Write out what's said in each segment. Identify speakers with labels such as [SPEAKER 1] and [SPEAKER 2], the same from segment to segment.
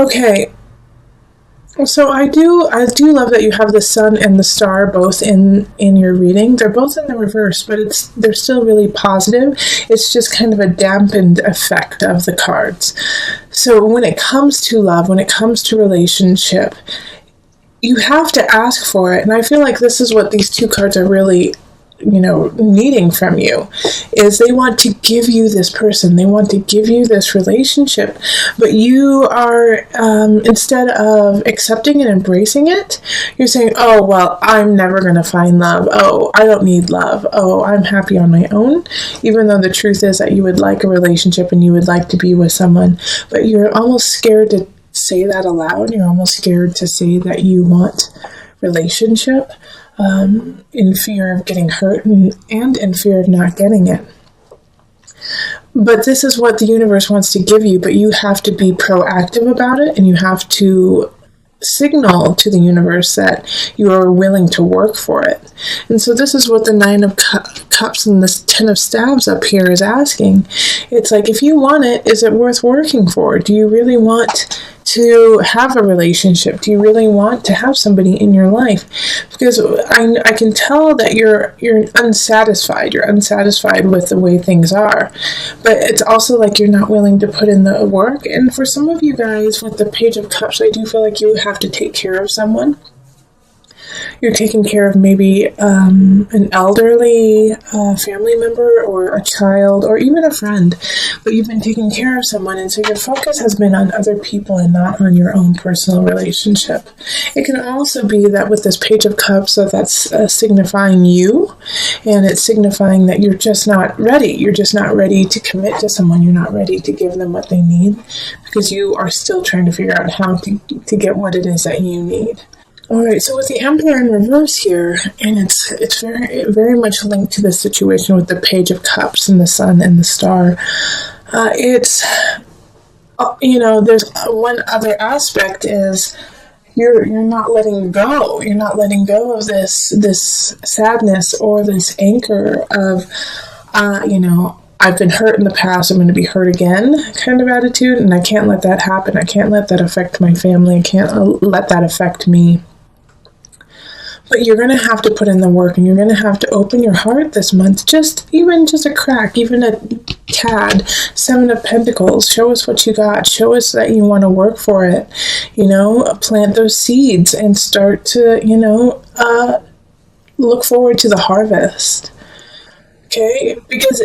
[SPEAKER 1] Okay. So I do love that you have the sun and the star both in your reading. They're both in the reverse, but they're still really positive. It's just kind of a dampened effect of the cards. So when it comes to love, when it comes to relationship, you have to ask for it. And I feel like this is what these two cards are really, needing from you, is they want to give you this person. They want to give you this relationship. But you are, instead of accepting and embracing it, you're saying, oh, well, I'm never going to find love. Oh, I don't need love. Oh, I'm happy on my own. Even though the truth is that you would like a relationship and you would like to be with someone, but you're almost scared to say that aloud. You're almost scared to say that you want relationship. In fear of getting hurt and in fear of not getting it. But this is what the universe wants to give you, but you have to be proactive about it, and you have to signal to the universe that you are willing to work for it. And so this is what the Nine of Cups and this Ten of Staves up here is asking. It's like, if you want it, is it worth working for? Do you really want to have a relationship? Do you really want to have somebody in your life? Because I can tell that you're unsatisfied. You're unsatisfied with the way things are. But it's also like you're not willing to put in the work. And for some of you guys with the Page of Cups, I do feel like you have to take care of someone. You're taking care of maybe an elderly family member or a child or even a friend, but you've been taking care of someone, and so your focus has been on other people and not on your own personal relationship. It can also be that with this Page of Cups, that's signifying you, and it's signifying that you're just not ready. You're just not ready to commit to someone. You're not ready to give them what they need because you are still trying to figure out how to get what it is that you need. All right, so with the Emperor in reverse here, and it's very, very much linked to the situation with the Page of Cups and the Sun and the Star. There's one other aspect is you're not letting go. You're not letting go of this sadness or this anchor of, I've been hurt in the past, I'm going to be hurt again kind of attitude, and I can't let that happen. I can't let that affect my family. I can't let that affect me. But you're going to have to put in the work, and you're going to have to open your heart this month, just a crack, even a tad. Seven of Pentacles, show us what you got. Show us that you want to work for it. Plant those seeds and start to, look forward to the harvest. Okay, because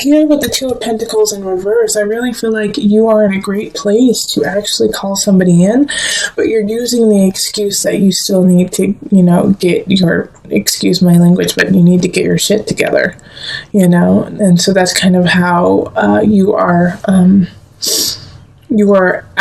[SPEAKER 1] here with the Two of Pentacles in reverse, I really feel like you are in a great place to actually call somebody in, but you're using the excuse that you still need to, get your, excuse my language, but you need to get your shit together, and so that's kind of how you are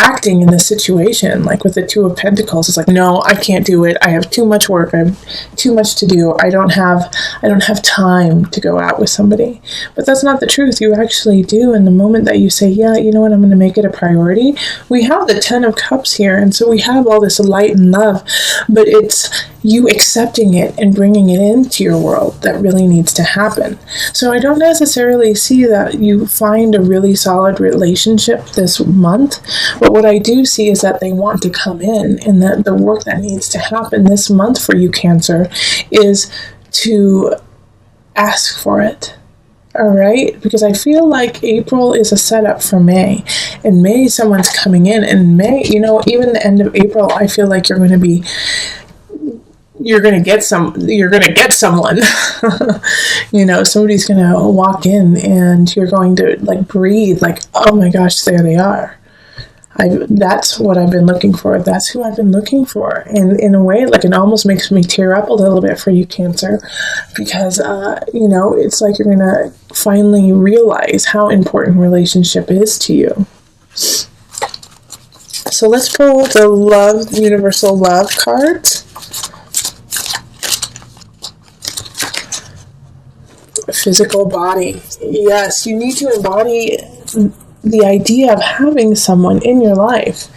[SPEAKER 1] acting in this situation. Like with the Two of Pentacles, it's like, no, I can't do it. I have too much work. I have too much to do. I don't have time to go out with somebody. But that's not the truth. You actually do. And the moment that you say, yeah, you know what, I'm going to make it a priority. We have the Ten of Cups here. And so we have all this light and love, but it's you accepting it and bringing it into your world that really needs to happen. So I don't necessarily see that you find a really solid relationship this month. But what I do see is that they want to come in, and that the work that needs to happen this month for you, Cancer, is to ask for it. All right? Because I feel like April is a setup for May. In May, someone's coming in. And May, even the end of April, I feel like you're going to get someone. Somebody's going to walk in and you're going to breathe oh my gosh, there they are. That's what I've been looking for. That's who I've been looking for. And in a way, it almost makes me tear up a little bit for you, Cancer, because, it's like you're going to finally realize how important relationship is to you. So let's pull the Universal Love cards. Physical body. Yes, you need to embody the idea of having someone in your life.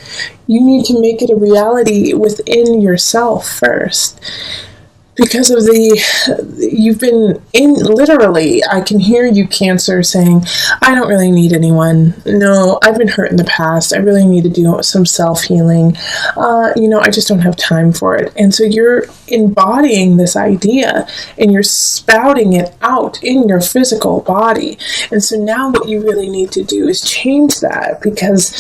[SPEAKER 1] You need to make it a reality within yourself first. because of you've been in, literally, I can hear you, Cancer, saying, I don't really need anyone. No, I've been hurt in the past. I really need to do some self-healing. I just don't have time for it. And so you're embodying this idea and you're spouting it out in your physical body. And so now what you really need to do is change that, because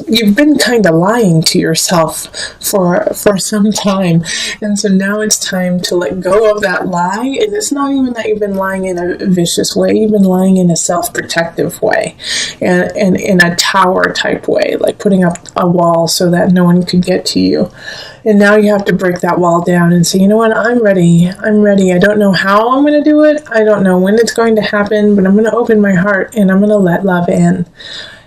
[SPEAKER 1] you've been kind of lying to yourself for some time. And so now it's time to let go of that lie. And it's not even that you've been lying in a vicious way. You've been lying in a self-protective way, and in a tower type way, like putting up a wall so that no one could get to you. And now you have to break that wall down and say, you know what, I'm ready. I don't know how I'm going to do it. I don't know when it's going to happen, but I'm going to open my heart and I'm going to let love in.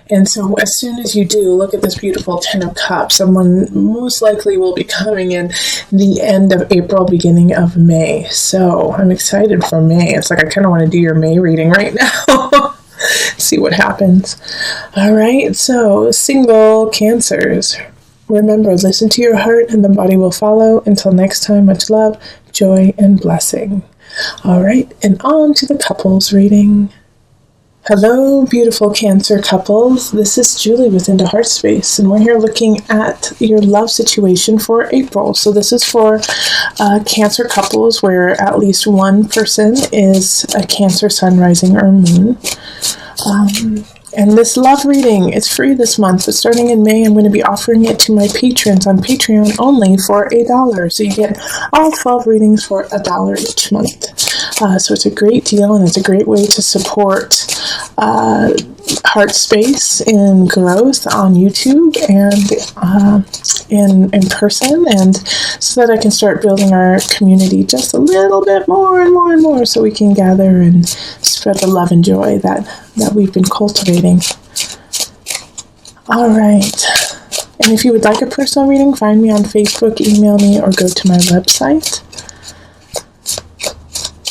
[SPEAKER 1] And so as soon as you do, look at this beautiful 10 of Cups. Someone most likely will be coming in the end of April, beginning of May. So I'm excited for May. It's like I kind of want to do your May reading right now. See what happens. All right, so single Cancers. Remember, listen to your heart and the body will follow. Until next time, much love, joy, and blessing. All right, and on to the couples reading. Hello, beautiful Cancer couples. This is Julie with Into Heart Space, and we're here looking at your love situation for April. So this is for Cancer couples where at least one person is a Cancer sun, rising, or moon. And this love reading is free this month, but starting in May, I'm going to be offering it to my patrons on Patreon only for $1. So you get all 12 readings for $1 each month. So it's a great deal, and it's a great way to support Heart Space in growth on YouTube and in person, and so that I can start building our community just a little bit more and more and more, so we can gather and spread the love and joy that we've been cultivating. All right. And if you would like a personal reading, find me on Facebook, email me, or go to my website.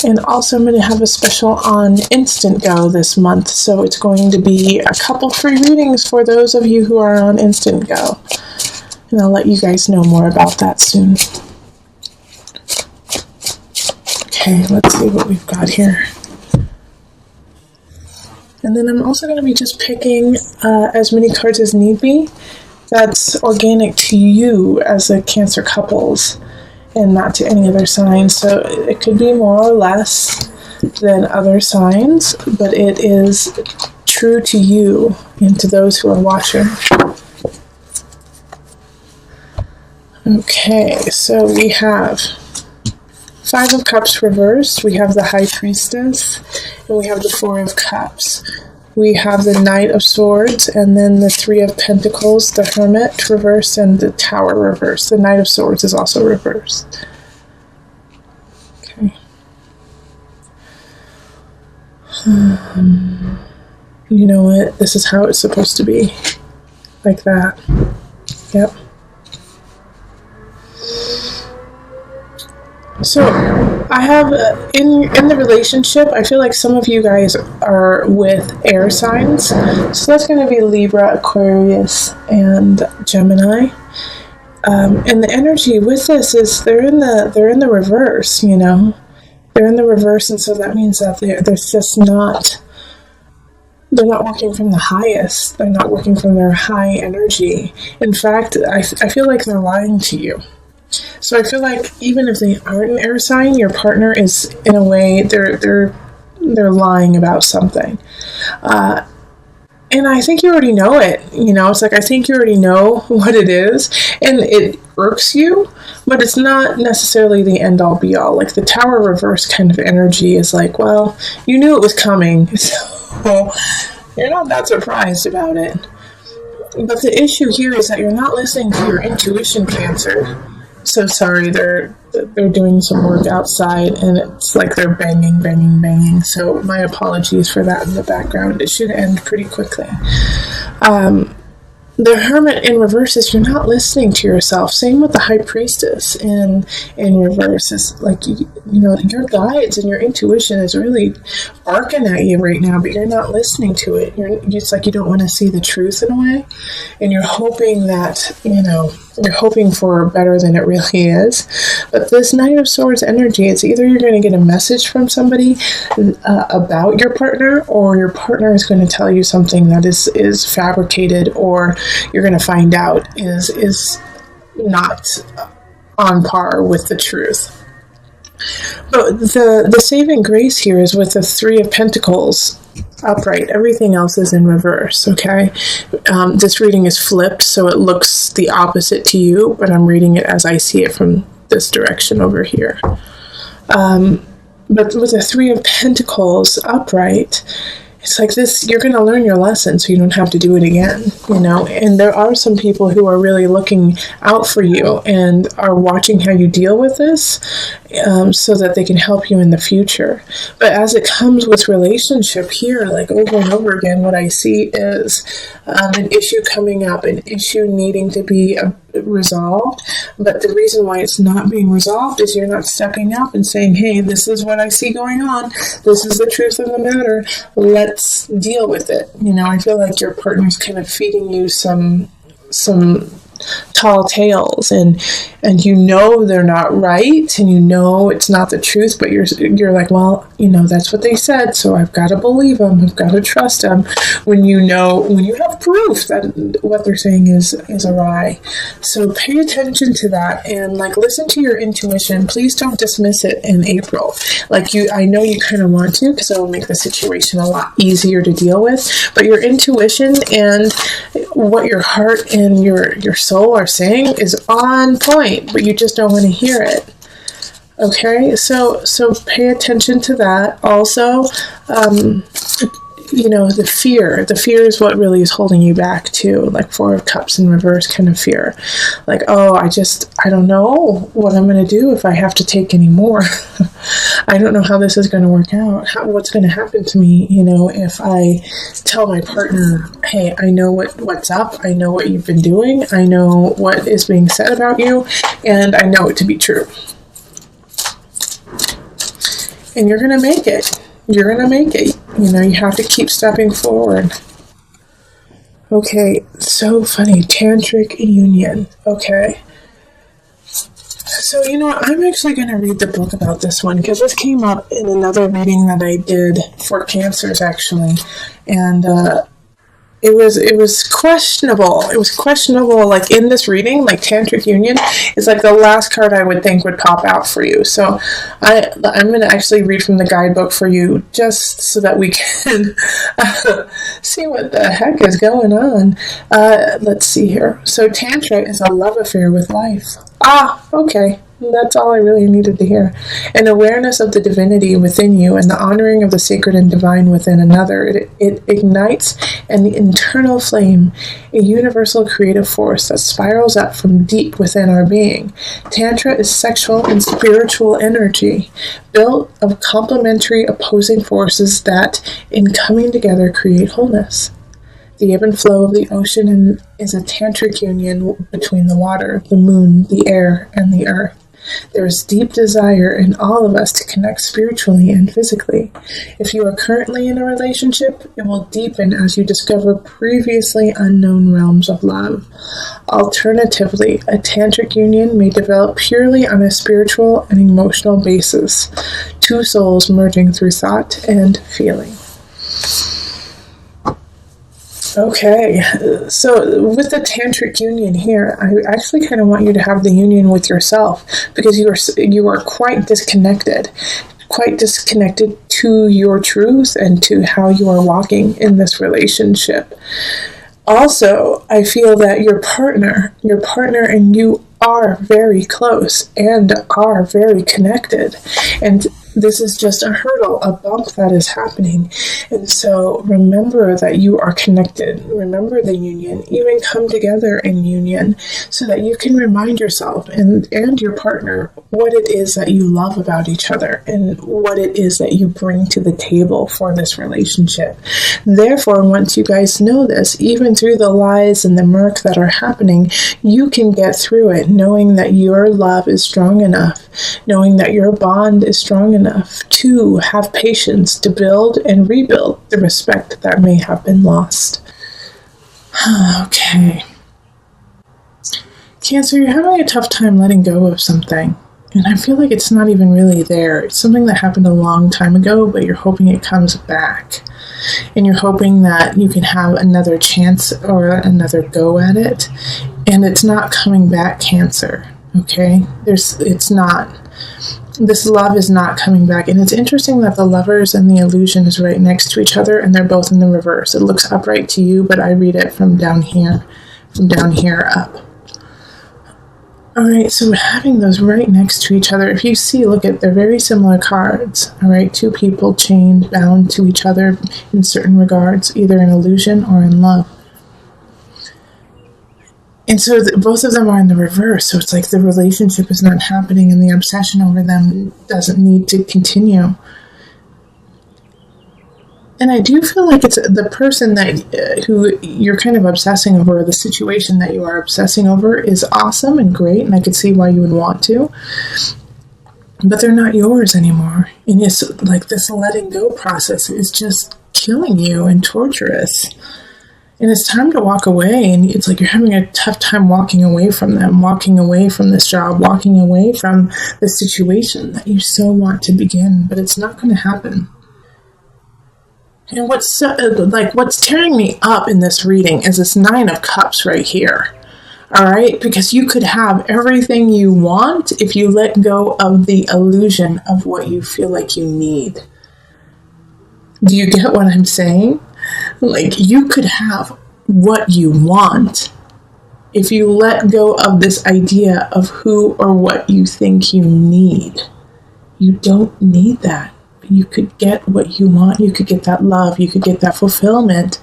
[SPEAKER 1] And also I'm going to have a special on Instant Go this month. So it's going to be a couple free readings for those of you who are on Instant Go. And I'll let you guys know more about that soon. Okay, let's see what we've got here. And then I'm also going to be just picking as many cards as need be. That's organic to you as a Cancer couples, and not to any other sign. So it could be more or less than other signs, but it is true to you and to those who are watching. Okay, so we have 5 of Cups reversed, we have the High Priestess, and we have the 4 of Cups. We have the Knight of Swords, and then the 3 of Pentacles, the Hermit reversed, and the Tower reversed. The Knight of Swords is also reversed. Okay. You know what? This is how it's supposed to be. Like that. Yep. So I have in the relationship, I feel like some of you guys are with air signs. So that's going to be Libra, Aquarius, and Gemini. And the energy with this is they're in the reverse, you know. They're in the reverse, and so that means that they're not working from the highest. They're not working from their high energy. In fact, I feel like they're lying to you. So I feel like even if they aren't an air sign, your partner is, in a way, they're lying about something. And I think you already know it. You know, it's like, I think you already know what it is, and it irks you, but it's not necessarily the end all be all. Like the Tower reverse kind of energy is like, well, you knew it was coming, so you're not that surprised about it. But the issue here is that you're not listening to your intuition, Cancer. So sorry, they're doing some work outside, and it's like they're banging. So my apologies for that in the background. It should end pretty quickly. The Hermit in reverse is you're not listening to yourself. Same with the High Priestess in reverse. It's like, you know, your guides and your intuition is really barking at you right now, but you're not listening to it. It's like you don't want to see the truth in a way, and you're hoping that, you know, you're hoping for better than it really is. But this Knight of Swords energy, it's either you're going to get a message from somebody about your partner, or your partner is going to tell you something that is fabricated, or you're going to find out is not on par with the truth. But the saving grace here is with the Three of Pentacles upright. Everything else is in reverse, okay? This reading is flipped, so it looks the opposite to you, but I'm reading it as I see it from this direction over here. But with the Three of Pentacles upright, it's like this, you're going to learn your lesson so you don't have to do it again, you know? And there are some people who are really looking out for you and are watching how you deal with this, so that they can help you in the future. But as it comes with relationship here, like over and over again, what I see is an issue coming up, an issue needing to be resolved. But the reason why it's not being resolved is you're not stepping up and saying, hey, this is what I see going on. This is the truth of the matter. Let's deal with it. You know, I feel like your partner's kind of feeding you some tall tales, and you know they're not right, and you know it's not the truth, but you're like, well, you know, that's what they said, so I've got to believe them, I've got to trust them, when you have proof that what they're saying is a lie. So pay attention to that, and like listen to your intuition. Please don't dismiss it in April. Like I know you kind of want to, because it will make the situation a lot easier to deal with, but your intuition and what your heart and your soul are saying is on point, but you just don't want to hear it. Okay, so pay attention to that. Also, you know, the fear is what really is holding you back too. Like Four of Cups in reverse kind of fear. Like, oh, I don't know what I'm going to do if I have to take any more. I don't know how this is going to work out. What's going to happen to me, you know, if I tell my partner, hey, I know what's up. I know what you've been doing. I know what is being said about you, and I know it to be true. And you're going to make it. You're going to make it. You know, you have to keep stepping forward. Okay, so funny. Tantric union. Okay. So, you know what? I'm actually going to read the book about this one, because this came up in another reading that I did for cancers, actually. And it was questionable. It was questionable, like in this reading, like Tantric Union is like the last card I would think would pop out for you. So I'm going to actually read from the guidebook for you, just so that we can see what the heck is going on. Let's see here. So Tantra is a love affair with life. Ah, okay. That's all I really needed to hear. An awareness of the divinity within you and the honoring of the sacred and divine within another. It ignites an internal flame, a universal creative force that spirals up from deep within our being. Tantra is sexual and spiritual energy, built of complementary opposing forces that, in coming together, create wholeness. The ebb and flow of the ocean is a tantric union between the water, the moon, the air, and the earth. There is deep desire in all of us to connect spiritually and physically. If you are currently in a relationship, it will deepen as you discover previously unknown realms of love. Alternatively, a tantric union may develop purely on a spiritual and emotional basis, two souls merging through thought and feeling. Okay, so with the tantric union here, I actually kind of want you to have the union with yourself, because you are quite disconnected to your truth and to how you are walking in this relationship. Also, I feel that your partner and you are very close and are very connected, and this is just a hurdle, a bump that is happening. And so remember that you are connected. Remember the union. Even come together in union so that you can remind yourself and your partner what it is that you love about each other and what it is that you bring to the table for this relationship. Therefore, once you guys know this, even through the lies and the murk that are happening, you can get through it knowing that your love is strong enough, knowing that your bond is strong enough to have patience to build and rebuild the respect that may have been lost. Okay. Cancer, you're having a tough time letting go of something. And I feel like it's not even really there. It's something that happened a long time ago, but you're hoping it comes back. And you're hoping that you can have another chance or another go at it. And it's not coming back, Cancer. Okay? It's not. This love is not coming back. And it's interesting that the Lovers and the Illusion is right next to each other, and they're both in the reverse. It looks upright to you, but I read it from down here up. All right, so having those right next to each other, if you see, look at, they're very similar cards. All right, two people chained, bound to each other in certain regards, either in illusion or in love. And so both of them are in the reverse. So it's like the relationship is not happening and the obsession over them doesn't need to continue. And I do feel like it's the person that who you're kind of obsessing over, the situation that you are obsessing over is awesome and great, and I could see why you would want to. But they're not yours anymore. And it's like this letting go process is just killing you and torturous. And it's time to walk away, and it's like you're having a tough time walking away from them, walking away from this job, walking away from the situation that you so want to begin, but it's not going to happen. And what's tearing me up in this reading is this 9 of Cups right here. All right? Because you could have everything you want if you let go of the illusion of what you feel like you need. Do you get what I'm saying? Like, you could have what you want if you let go of this idea of who or what you think you need. You don't need that. You could get what you want. You could get that love. You could get that fulfillment,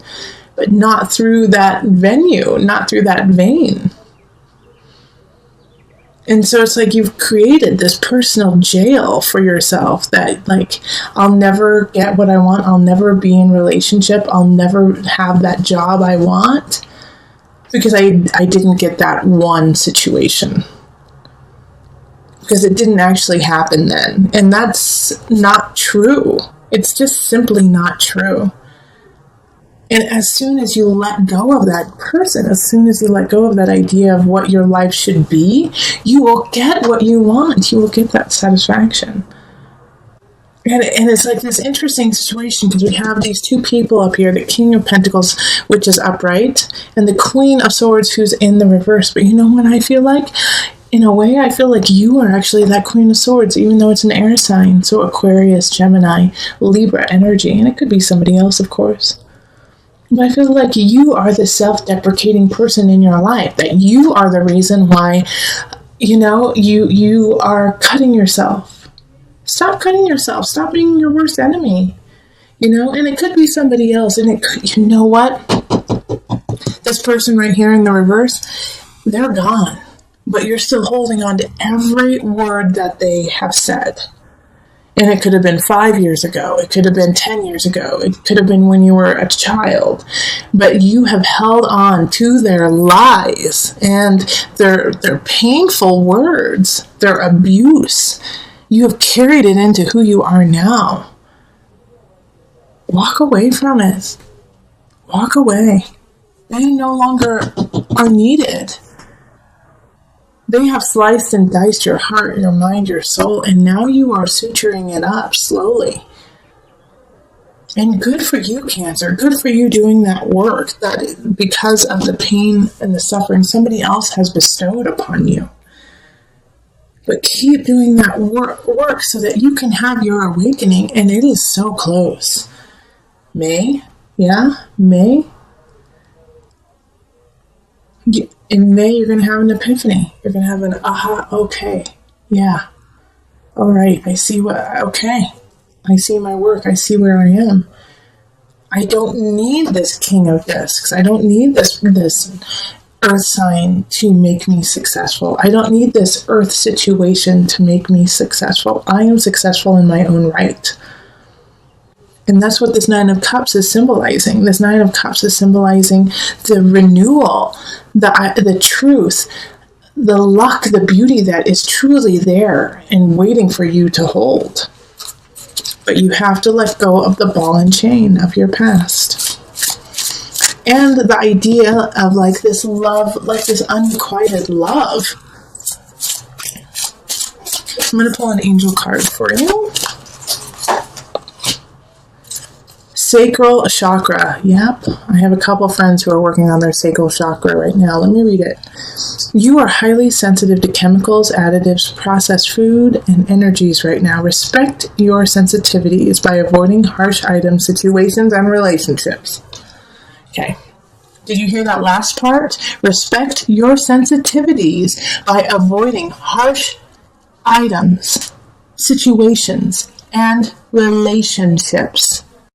[SPEAKER 1] but not through that venue, not through that vein. And so it's like you've created this personal jail for yourself that, like, I'll never get what I want. I'll never be in relationship. I'll never have that job I want because I didn't get that one situation. Because it didn't actually happen then. And that's not true. It's just simply not true. And as soon as you let go of that person, as soon as you let go of that idea of what your life should be, you will get what you want. You will get that satisfaction. And it's like this interesting situation because we have these two people up here, the King of Pentacles, which is upright, and the Queen of Swords, who's in the reverse. But you know what I feel like? In a way, I feel like you are actually that Queen of Swords, even though it's an air sign. So Aquarius, Gemini, Libra energy. And it could be somebody else, of course. But I feel like you are the self-deprecating person in your life. That you are the reason why, you are cutting yourself. Stop cutting yourself. Stop being your worst enemy. And it could be somebody else. And you know what? This person right here in the reverse, they're gone. But you're still holding on to every word that they have said. And it could have been 5 years ago. It could have been 10 years ago. It could have been when you were a child. But you have held on to their lies and their painful words, their abuse. You have carried it into who you are now. Walk away from it. Walk away. They no longer are needed. They have sliced and diced your heart, your mind, your soul, and now you are suturing it up slowly. And good for you, Cancer. Good for you doing that work that because of the pain and the suffering somebody else has bestowed upon you. But keep doing that work so that you can have your awakening, and it is so close. May? Yeah? May? In May, you're going to have an epiphany. You're going to have an aha, okay, yeah. All right, I see I see my work. I see where I am. I don't need this King of Discs. I don't need this Earth sign to make me successful. I don't need this Earth situation to make me successful. I am successful in my own right. And that's what this 9 of Cups is symbolizing. This 9 of Cups is symbolizing the renewal, the truth, the luck, the beauty that is truly there and waiting for you to hold. But you have to let go of the ball and chain of your past. And the idea of like this love, like this unrequited love. I'm going to pull an angel card for you. Sacral chakra. Yep. I have a couple friends who are working on their sacral chakra right now. Let me read it. You are highly sensitive to chemicals, additives, processed food, and energies right now. Respect your sensitivities by avoiding harsh items, situations, and relationships. Okay. Did you hear that last part? Respect your sensitivities by avoiding harsh items, situations, and relationships.